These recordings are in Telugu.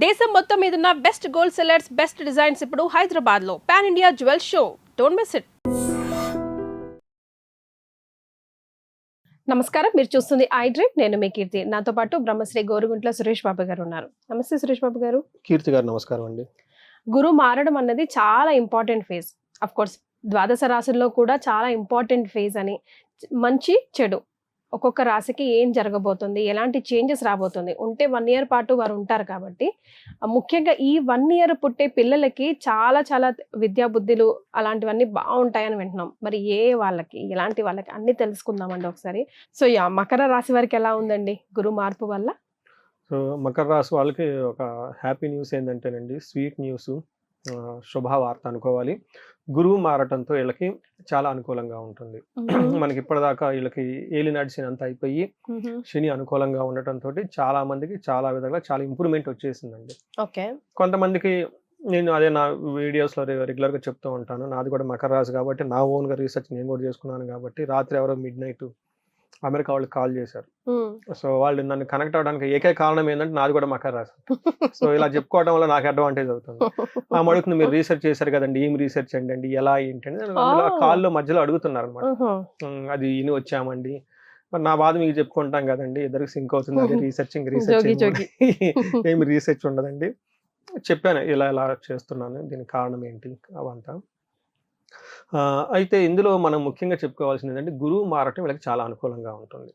దేశం మొత్తం మీద ఉన్న best gold sellers best designs ఇప్పుడు హైదరాబాద్ లో pan India jewel show. Don't miss it. నమస్కారం, మీరు చూస్తుంది ఐ డ్రీమ్. నేను మీ కీర్తి. నాతో పాటు బ్రహ్మశ్రీ గోరుగుంట్ల సురేష్ బాబు గారు ఉన్నారు. నమస్తే సురేష్ బాబు గారు. కీర్తి గారు నమస్కారం అండి. గురు మారడం అన్నది చాలా ఇంపార్టెంట్ ఫేజ్. అఫ్ కోర్స్ ద్వాదశ రాశుల్లో కూడా చాలా ఇంపార్టెంట్ ఫేజ్ అని. మంచి చెడు ఒక్కొక్క రాశికి ఏం జరగబోతుంది, ఎలాంటి చేంజెస్ రాబోతుంది ఉంటే 1 year పాటు వారు ఉంటారు కాబట్టి ముఖ్యంగా ఈ 1 year పుట్టే పిల్లలకి చాలా చాలా విద్యా బుద్ధులు అలాంటివన్నీ బాగుంటాయని వింటున్నాం. మరి వాళ్ళకి ఎలాంటి వాళ్ళకి అన్ని తెలుసుకుందామండి ఒకసారి. సో మకర రాశి వారికి ఎలా ఉందండి గురు మార్పు వల్ల? సో మకర రాశి వాళ్ళకి ఒక హ్యాపీ న్యూస్ ఏంటంటేనండి, స్వీట్ న్యూస్, శుభవార్త అనుకోవాలి. గురువు మారటంతో వీళ్ళకి చాలా అనుకూలంగా ఉంటుంది. మనకి ఇప్పటిదాకా వీళ్ళకి ఏలినాటి శని అంతా అయిపోయి శని అనుకూలంగా ఉండటంతో చాలా మందికి చాలా విధంగా చాలా ఇంప్రూవ్మెంట్ వచ్చేసిందండి. ఓకే. కొంతమందికి నేను అదే నా వీడియోస్లో రెగ్యులర్గా చెప్తూ ఉంటాను. నాది కూడా మకర రాశి కాబట్టి నా ఓన్గా రీసెర్చ్ నేను కూడా చేసుకున్నాను కాబట్టి రాత్రి ఎవరో midnight అమెరికా వాళ్ళు కాల్ చేశారు. సో వాళ్ళు నన్ను కనెక్ట్ అవ్వడానికి ఏకైక కారణం ఏంటంటే నాది కూడా మకర రాశి. సో ఇలా చెప్పుకోవడం వల్ల నాకు అడ్వాంటేజ్ అవుతుంది. ఆ మడుగుతుంది, మీరు రీసెర్చ్ చేశారు కదండి, ఏం రీసెర్చ్ అండి, ఎలా ఏంటండి కాల్లో మధ్యలో అడుగుతున్నారు అనమాట. అది ఇని వచ్చామండి, మరి నా బాధ మీకు చెప్పుకుంటాం కదండి, ఇద్దరికి సింక్ అవుతుంది. అది రీసెర్చ్ ఏమి రీసెర్చ్ ఉండదండి. చెప్పాను ఇలా ఇలా చేస్తున్నాను, దీనికి కారణం ఏంటి అవంతా. అయితే ఇందులో మనం ముఖ్యంగా చెప్పుకోవాల్సింది ఏంటంటే గురువు మారటం వీళ్ళకి చాలా అనుకూలంగా ఉంటుంది.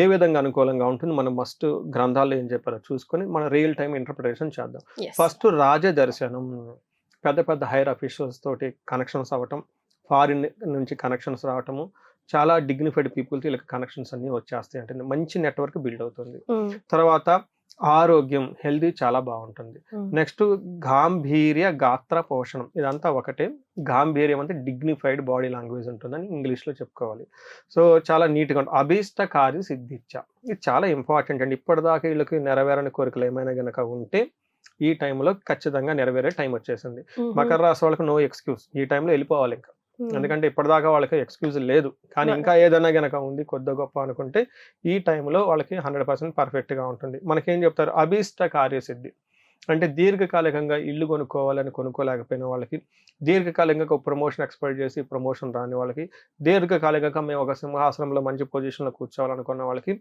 ఏ విధంగా అనుకూలంగా ఉంటుంది మనం మస్ట్ గ్రంథాల్లో ఏం చెప్పారో చూసుకొని మన రియల్ టైం ఇంటర్ప్రిటేషన్ చేద్దాం. ఫస్ట్ రాజదర్శనం, పెద్ద పెద్ద హైర్ అఫీషియల్స్ తోటి కనెక్షన్స్ అవ్వటం, ఫారిన్ నుంచి కనెక్షన్స్ రావటము, చాలా డిగ్నిఫైడ్ పీపుల్తో వీళ్ళకి కనెక్షన్స్ అన్ని వచ్చేస్తాయి. అంటే మంచి నెట్వర్క్ బిల్డ్ అవుతుంది. తర్వాత ఆరోగ్యం, హెల్దీ చాలా బాగుంటుంది. నెక్స్ట్ గాంభీర్య గాత్ర పోషణం, ఇదంతా ఒకటే. గాంభీర్యం అంటే డిగ్నిఫైడ్ బాడీ లాంగ్వేజ్ ఉంటుందని ఇంగ్లీష్లో చెప్పుకోవాలి. సో చాలా నీట్గా ఉంటుంది. అభీష్టకారి సిద్ధిచ్చ, ఇది చాలా ఇంపార్టెంట్ అండి. ఇప్పటిదాకా వీళ్ళకి నెరవేరని కోరికలు ఏమైనా గనక ఉంటే ఈ టైంలో ఖచ్చితంగా నెరవేరే టైం వచ్చేసింది. మకర రాశి వాళ్ళకి నో ఎక్స్క్యూజ్, ఈ టైంలో వెళ్ళిపోవాలి ఇంకా. ఎందుకంటే ఇప్పటిదాకా వాళ్ళకి ఎక్స్క్యూజ్ లేదు, కానీ ఇంకా ఏదైనా గనక ఉంది కొద్ది గొప్ప అనుకుంటే ఈ టైంలో వాళ్ళకి 100% పర్ఫెక్ట్గా ఉంటుంది. మనకేం చెప్తారు, అభీష్ట కార్యసిద్ధి అంటే దీర్ఘకాలికంగా ఇల్లు కొనుక్కోవాలని కొనుక్కోలేకపోయిన వాళ్ళకి, దీర్ఘకాలికంగా ఒక ప్రమోషన్ ఎక్స్పెక్ట్ చేసి ప్రమోషన్ రాని వాళ్ళకి, దీర్ఘకాలికంగా మేము ఒక సింహాసనంలో మంచి పొజిషన్లో కూర్చోవాలనుకున్న వాళ్ళకి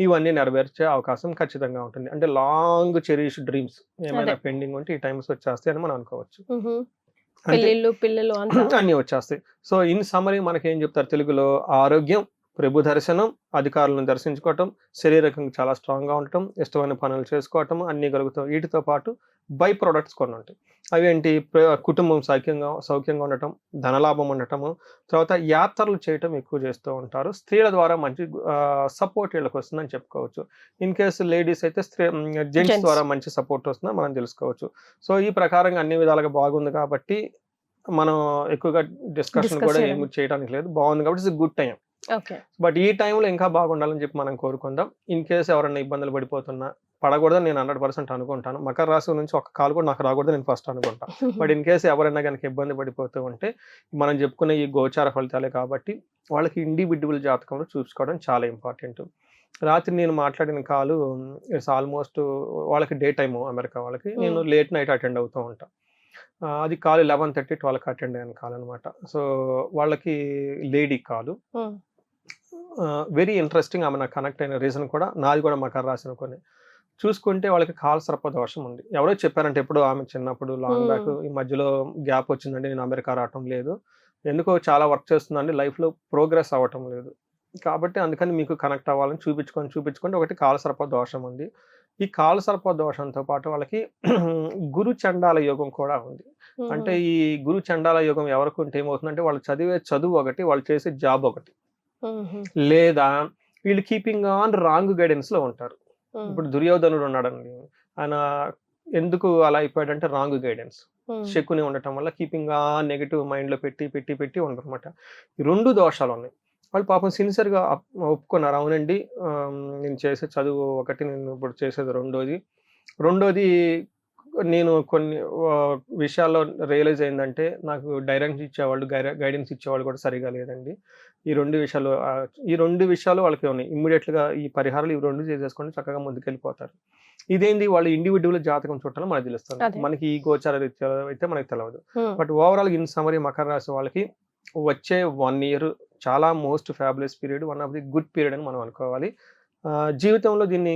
ఇవన్నీ నెరవేర్చే అవకాశం ఖచ్చితంగా ఉంటుంది. అంటే లాంగ్ చెరిష్ డ్రీమ్స్ ఏమైనా పెండింగ్ ఉంటే ఈ టైమ్స్ వచ్చేస్తాయి అని మనం అనుకోవచ్చు. పిల్లలు అన్ని వచ్చేస్తాయి. సో ఇన్ సమరీ మనకేం చెప్తారు తెలుగులో, ఆరోగ్యం, ప్రభు దర్శనం, అధికారులను దర్శించుకోవటం, శరీరకంగా చాలా స్ట్రాంగ్గా ఉండటం, ఇష్టమైన పనులు చేసుకోవటం అన్నీ కలుగుతాం. వీటితో పాటు బై ప్రొడక్ట్స్ కొన్ని ఉంటాయి. అవేంటి, కుటుంబం సౌఖ్యంగా ఉండటం, ధనలాభం ఉండటము, తర్వాత యాత్రలు చేయటం ఎక్కువ చేస్తూ ఉంటారు. స్త్రీల ద్వారా మంచి సపోర్ట్ వీళ్ళకి వస్తుందని చెప్పుకోవచ్చు. ఇన్ కేసు లేడీస్ అయితే జెంట్స్ ద్వారా మంచి సపోర్ట్ వస్తుందని మనం తెలుసుకోవచ్చు. సో ఈ ప్రకారంగా అన్ని విధాలుగా బాగుంది కాబట్టి మనం ఎక్కువగా డిస్కషన్ కూడా ఏమి చేయడానికి లేదు. బాగుంది కాబట్టి ఇట్స్ గుడ్ టైం. బట్ ఈ టైంలో ఇంకా బాగుండాలని చెప్పి మనం కోరుకుందాం. ఇన్ కేసు ఎవరైనా ఇబ్బందులు పడిపోతున్నా, పడకూడదని నేను 100% అనుకుంటాను. మకర రాశి నుంచి ఒక కాల్ కూడా నాకు రాకూడదు నేను ఫస్ట్ అనుకుంటాను. బట్ ఇన్ కేసు ఎవరైనా కనుక ఇబ్బంది పడిపోతూ ఉంటే మనం చెప్పుకునే ఈ గోచార ఫలితాలే కాబట్టి వాళ్ళకి ఇండివిడ్యువల్ జాతకంలో చూసుకోవడం చాలా ఇంపార్టెంట్. రాత్రి నేను మాట్లాడిన కాలు ఇట్స్ ఆల్మోస్ట్ వాళ్ళకి డే టైము, అమెరికా వాళ్ళకి. నేను లేట్ నైట్ అటెండ్ అవుతూ ఉంటాను. అది కాల్ 11:30, 12కి అటెండ్ అయిన కాల్ అనమాట. సో వాళ్ళకి లేడీ కాలు, వెరీ ఇంట్రెస్టింగ్. ఆమె నాకు కనెక్ట్ అయిన రీజన్ కూడా నాది కూడా మకర రాశి అనుకుని చూసుకుంటే వాళ్ళకి కాల్ సర్ప దోషం ఉంది. ఎవరో చెప్పారంటే ఎప్పుడు ఆమె చిన్నప్పుడు లాంగ్ బ్యాక్, ఈ మధ్యలో గ్యాప్ వచ్చిందండి, నేను అమెరికా రావటం లేదు, ఎందుకో చాలా వర్క్ చేస్తుందండి, లైఫ్లో ప్రోగ్రెస్ అవ్వటం లేదు, కాబట్టి అందుకని మీకు కనెక్ట్ అవ్వాలని చూపించుకొని ఒకటి కాల సర్ప దోషం ఉంది. ఈ కాల సర్ప దోషంతో పాటు వాళ్ళకి గురు చండాల యోగం కూడా ఉంది. అంటే ఈ గురు చండాల యోగం ఎవరికి ఉంటే ఏమవుతుందంటే వాళ్ళు చదివే చదువు ఒకటి, వాళ్ళు చేసే జాబ్ ఒకటి, లేదా వీళ్ళు కీపింగ్ ఆన్ రాంగ్ గైడెన్స్ లో ఉంటారు. ఇప్పుడు దుర్యోధనుడు ఉన్నాడండి, ఆయన ఎందుకు అలా అయిపోయాడంటే రాంగ్ గైడెన్స్, శకుని ఉండటం వల్ల కీపింగ్ ఆన్ నెగిటివ్ మైండ్ లో పెట్టి ఉండరన్నమాట. ఈ 2 దోషాలు ఉన్నాయి. వాళ్ళు పాపం సిన్సియర్గా ఒప్పుకున్నారు, అవునండి నేను చేసే చదువు ఒకటి, నేను ఇప్పుడు చేసేది రెండోది నేను కొన్ని విషయాల్లో రియలైజ్ అయిందంటే నాకు గైడెన్స్ ఇచ్చేవాళ్ళు కూడా సరిగా లేదండి. ఈ 2 విషయాలు వాళ్ళకి ఉన్నాయి. ఇమ్మీడియట్గా ఈ పరిహారాలు 2 చేసేసుకొని చక్కగా ముందుకెళ్ళిపోతారు. ఇదేంది వాళ్ళు ఇండివిజువల్ జాతకం చూడాలి మనకు తెలుస్తుంది. అదే. మనకి ఈ గోచార రీత్యా అయితే మనకు తెలియదు. హ్మ్. But overall in summary Makar రాశి వాళ్ళకి వచ్చే 1 ఇయర్ చాలా most fabulous period, one of the good period అని మనం అనుకోవాలి. జీవితంలో దీన్ని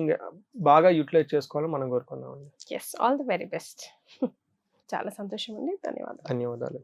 బాగా యూటిలైజ్ చేసుకోవాలని మనం కోరుకుందాం. Yes, all the very best. చాలా సంతోషం అండి, ధన్యవాదాలు. ధన్యవాదాలు.